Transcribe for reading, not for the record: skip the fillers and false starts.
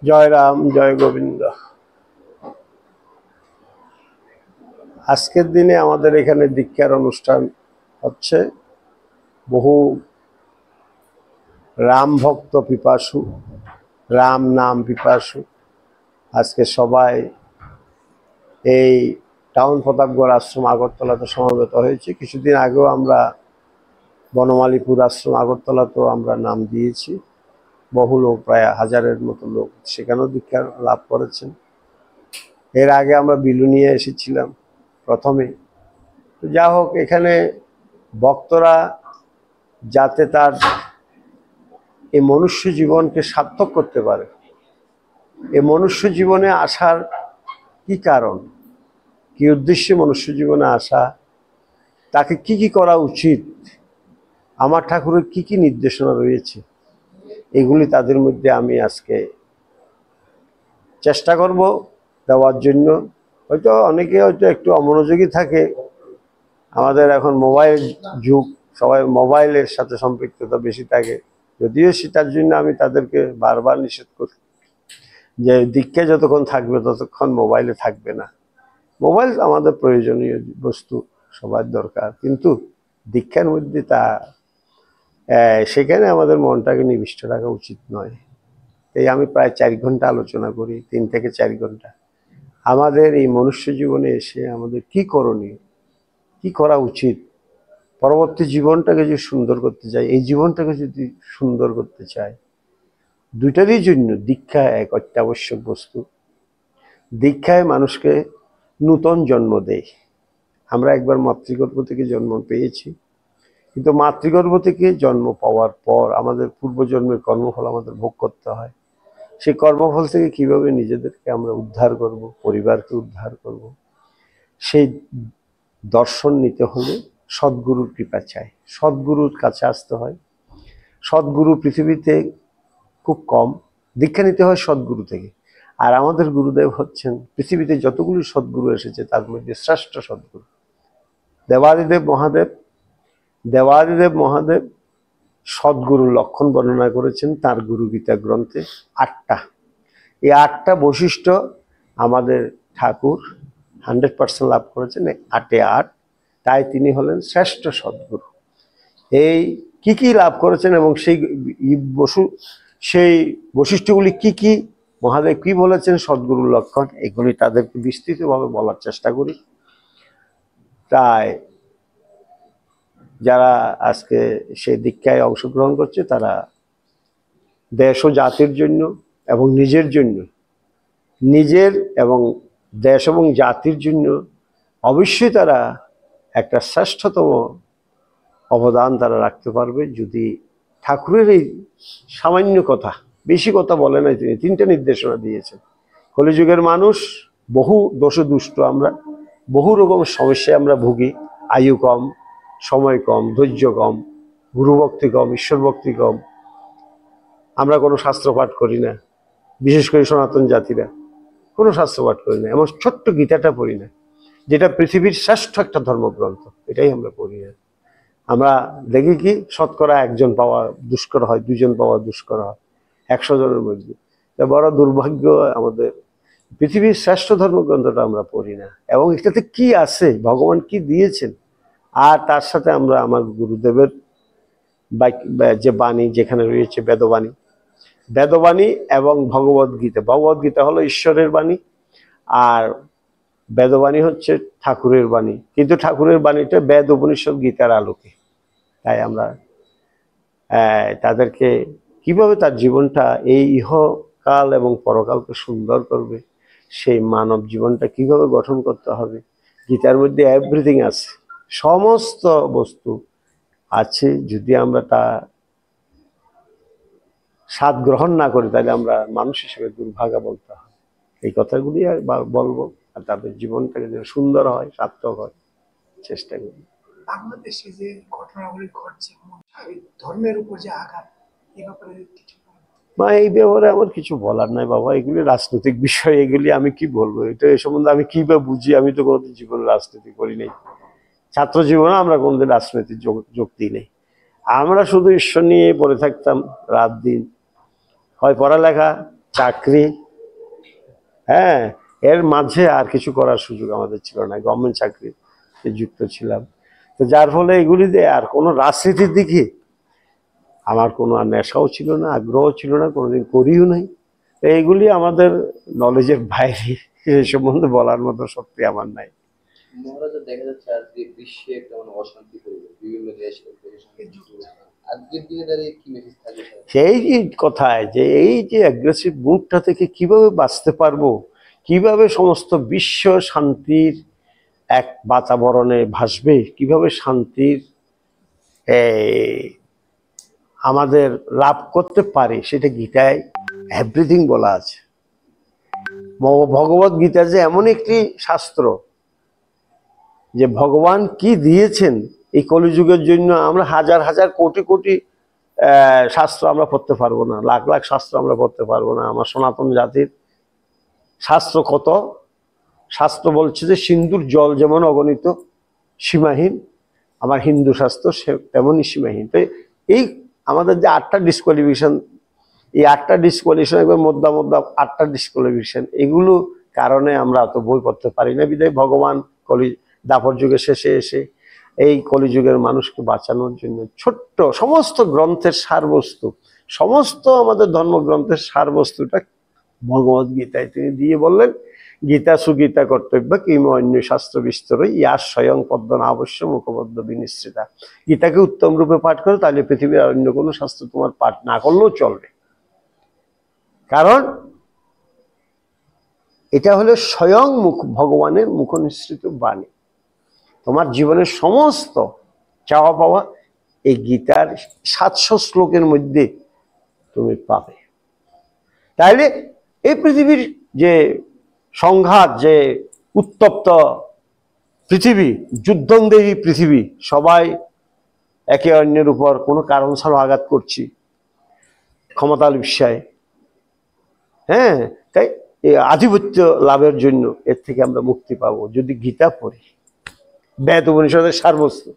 জয় রাম, জয় গোবিন্দ। আজকের দিনে আমাদের এখানে দীক্ষার অনুষ্ঠান হচ্ছে। বহু রাম ভক্ত পিপাসু, রাম নাম পিপাসু আজকে সবাই এই টাউন প্রতাপগড় আশ্রম আগরতলাতে সমবেত হয়েছে। কিছুদিন আগেও আমরা বনমালীপুর আশ্রম আগরতলাতেও আমরা নাম দিয়েছি। বহু লোক, প্রায় 1000-এর মতো লোক সেখানেও দীক্ষা লাভ করেছেন। এর আগে আমরা বিলুনিয়া এসেছিলাম প্রথমে। যা হোক, এখানে ভক্তরা যাতে তার এই মনুষ্য জীবনকে সার্থক করতে পারে, এই মনুষ্য জীবনে আসার কি কারণ, কি উদ্দেশ্যে মনুষ্য জীবনে আসা, তাকে কি কি করা উচিত, আমার ঠাকুরের কি কি নির্দেশনা রয়েছে, এগুলি তাদের মধ্যে আমি আজকে চেষ্টা করব দেওয়ার জন্য। হয়তো অনেকে হয়তো একটু অমনোযোগী থাকে, আমাদের এখন মোবাইল যুগ, সবাই মোবাইলের সাথে সম্পৃক্ততা বেশি থাকে। যদিও সেটার জন্য আমি তাদেরকে বারবার নিষেধ করি যে দীক্ষা যতক্ষণ থাকবে ততক্ষণ মোবাইলে থাকবে না। মোবাইল আমাদের প্রয়োজনীয় বস্তু, সবার দরকার, কিন্তু দীক্ষার মধ্যে তা সেখানে আমাদের মনটাকে নিবিষ্ট রাখা উচিত নয়। তাই আমি প্রায় 4 ঘন্টা আলোচনা করি, 3 থেকে 4 ঘন্টা। আমাদের এই মনুষ্য জীবনে এসে আমাদের কি করণীয়, কি করা উচিত, পরবর্তী জীবনটাকে যদি সুন্দর করতে চাই, এই জীবনটাকে যদি সুন্দর করতে চাই, দুইটারই জন্য দীক্ষা এক অত্যাবশ্যক বস্তু। দীক্ষায় মানুষকে নূতন জন্ম দেয়। আমরা একবার মাতৃগর্ভ থেকে জন্ম পেয়েছি, কিন্তু মাতৃগর্ভ থেকে জন্ম পাওয়ার পর আমাদের পূর্বজন্মের কর্মফল আমাদের ভোগ করতে হয়। সেই কর্মফল থেকে কিভাবে নিজেদেরকে আমরা উদ্ধার করব, পরিবারকে উদ্ধার করব, সেই দর্শন নিতে হলে সদ্গুরুর কৃপা চাই, সদ্গুরুর কাছে আসতে হয়। সদ্গুরু পৃথিবীতে খুব কম, দীক্ষা নিতে হয় সদ্গুরু থেকে। আর আমাদের গুরুদেব হচ্ছেন পৃথিবীতে যতগুলি সদ্গুরু এসেছে তার মধ্যে শ্রেষ্ঠ সদ্গুরু দেবাদিদেব মহাদেব। দেবাদিদেব মহাদেব সদ্গুরুর লক্ষণ বর্ণনা করেছেন তার গুরু গীতা গ্রন্থে 8টা। এই 8টা বৈশিষ্ট্য আমাদের ঠাকুর 100% লাভ করেছেন, 8-এ 8। তাই তিনি হলেন শ্রেষ্ঠ সদ্গুরু। এই কি কি লাভ করেছেন এবং সেই বৈশিষ্ট্যগুলি কি কি, মহাদেব কি বলেছেন, সদ্গুরুর লক্ষণ, এগুলি তাদেরকে বিস্তৃতভাবে বলার চেষ্টা করি। তাই যারা আজকে সেই দীক্ষায় অংশগ্রহণ করছে তারা দেশ ও জাতির জন্য এবং নিজের জন্য, নিজের এবং দেশ এবং জাতির জন্য অবশ্যই তারা একটা শ্রেষ্ঠতম অবদান তারা রাখতে পারবে যদি ঠাকুরের এই সামান্য কথা, বেশি কথা বলে নাই, তিনি 3টা নির্দেশনা দিয়েছেন। কলিযুগের মানুষ বহু দোষ দুষ্ট, আমরা বহু রকম সমস্যায় আমরা ভুগি। আয়ু কম, সময় কম, ধৈর্য কম, গুরুভক্তি কম, ঈশ্বর ভক্তি কম। আমরা কোনো শাস্ত্র পাঠ করি না, বিশেষ করে সনাতন জাতিরা কোনো শাস্ত্র পাঠ করি না, এমন ছোট্ট গীতাটা পড়ি না, যেটা পৃথিবীর শ্রেষ্ঠ একটা ধর্মগ্রন্থ, এটাই আমরা পড়ি না। আমরা দেখি কি, শতকরা 1 জন পাওয়া দুষ্কর হয়, 2 জন পাওয়া দুষ্কর হয় 100 জনের মধ্যে। বড় দুর্ভাগ্য আমাদের, পৃথিবীর শ্রেষ্ঠ ধর্মগ্রন্থটা আমরা পড়ি না, এবং এটাতে কি আছে, ভগবান কি দিয়েছেন। আর তার সাথে আমরা আমার গুরুদেবের যে বাণী যেখানে রয়েছে, বেদবাণী, বেদবাণী এবং ভগবদ্গীতা। ভগবদ্গীতা হলো ঈশ্বরের বাণী, আর বেদবাণী হচ্ছে ঠাকুরের বাণী, কিন্তু ঠাকুরের বাণীটা বেদ উপনিষদ গীতার আলোকে। তাই আমরা তাদেরকে কিভাবে তার জীবনটা এই ইহকাল এবং পরকালকে সুন্দর করবে, সেই মানব জীবনটা কিভাবে গঠন করতে হবে, গীতার মধ্যে এভরিথিং আছে, সমস্ত বস্তু আছে। যদি আমরা তা স্বাদ গ্রহণ না করি তাহলে আমরা মানুষ হিসেবে দুর্ভাগা বলতে হয়। এই কথাগুলি বলবো, আর তাদের জীবনটাকে যেন সুন্দর হয়, সার্থক হয়, চেষ্টা করি। বাংলাদেশে যে ঘটনাগুলি ঘটছে, ধর্মের উপর যে আঘাত, এই ব্যাপারে কিছু এই ব্যাপারে আমার কিছু বলার নাই বাবা, এগুলি রাজনৈতিক বিষয়, এগুলি আমি কি বলবো, এটা এ সম্বন্ধে আমি কি বা বুঝি। আমি তো কোনোদিন জীবনে রাজনীতি করি নাই, ছাত্র জীবনে আমরা কোনোদিন রাজনীতির যোগ দিই নেই। আমরা শুধু ঈশ্বর নিয়ে পড়ে থাকতাম রাত দিন, হয় পড়ালেখা, চাকরি, হ্যাঁ, এর মাঝে আর কিছু করার সুযোগ আমাদের ছিল না, গভর্নমেন্ট চাকরিতে যুক্ত ছিলাম। তো যার ফলে এগুলিতে আর কোনো রাজনীতির দিকে আমার কোনো আর নেশাও ছিল না, আগ্রহ ছিল না, কোনোদিন করিও নাই। তো এইগুলি আমাদের নলেজের বাইরে, এই সম্বন্ধে বলার মতো শক্তি আমার নাই। মহারাজা, দেখা যাচ্ছে আজকে বিশ্বে একটা অশান্তি পরিবেশ, বিভিন্ন দেশ আজকের দিনে দাঁড়িয়ে কি মেসেজ থাকবে? সেই যে কথায় যে এই যে অ্যাগ্রেসিভ মুডটা থেকে কিভাবে বাঁচতে পারবো, কিভাবে সমস্ত বিশ্ব শান্তির এক বাতাবরণে ভাসবে, কিভাবে শান্তির আমাদের লাভ করতে পারি, সেটা গীতায় এভরিথিং বলা আছে। ভগবত গীতা যে এমন একটি শাস্ত্র যে ভগবান কি দিয়েছেন এই কলিযুগের জন্য, আমরা হাজার হাজার কোটি কোটি শাস্ত্র আমরা পড়তে পারবো না, লাখ লাখ শাস্ত্র আমরা পড়তে পারবো না। আমার সনাতন জাতির শাস্ত্র কত, শাস্ত্র বলছে যে সিন্ধুর জল যেমন অগণিত সীমাহীন, আমার হিন্দু শাস্ত্র সে তেমনই সীমাহীন। তো এই আমাদের যে 8টা ডিসকোয়ালিফিকেশন, এই 8টা ডিসকোয়ালিফিকেশন একবার মোদ্দা মোদ্দা 8টা ডিসকোয়ালিফিকেশন, এগুলো কারণে আমরা অত বই পড়তে পারি না। বিধায় ভগবান দাপর যুগের শেষে এসে এই কলিযুগের মানুষকে বাঁচানোর জন্য ছোট্ট সমস্ত গ্রন্থের সারবস্তু, সমস্ত আমাদের ধর্মগ্রন্থের সারবস্তুটা ভগবত গীতায় তিনি দিয়ে বললেন, গীতা সুগীতা কর্তব্য কিম অন্য শাস্ত্র বিস্তর ইয়া স্বয়ং পদ্ম না অবশ্য মুখবদ্ধ বিনিশ্রিতা। গীতাকে উত্তম রূপে পাঠ করো, তাহলে পৃথিবীর অন্য কোনো শাস্ত্র তোমার পাঠ না করলেও চলবে। কারণ এটা হলো স্বয়ং ভগবানের মুখনিসৃত বাণী। তোমার জীবনের সমস্ত চাওয়া পাওয়া এই গীতার 700 শ্লোকের মধ্যে তুমি পাবে। তাইলে এই পৃথিবীর যে সংঘাত, যে উত্তপ্ত পৃথিবী, যুদ্ধংদেহী পৃথিবী, সবাই একে অন্যের উপর কোনো কারণ ছাড়া আঘাত করছি ক্ষমতার বিষয়ে, হ্যাঁ, তাই এই আধিপত্য লাভের জন্য এর থেকে আমরা মুক্তি পাবো যদি গীতা পড়ি, বেদ উপনিষদের সারবস্তু।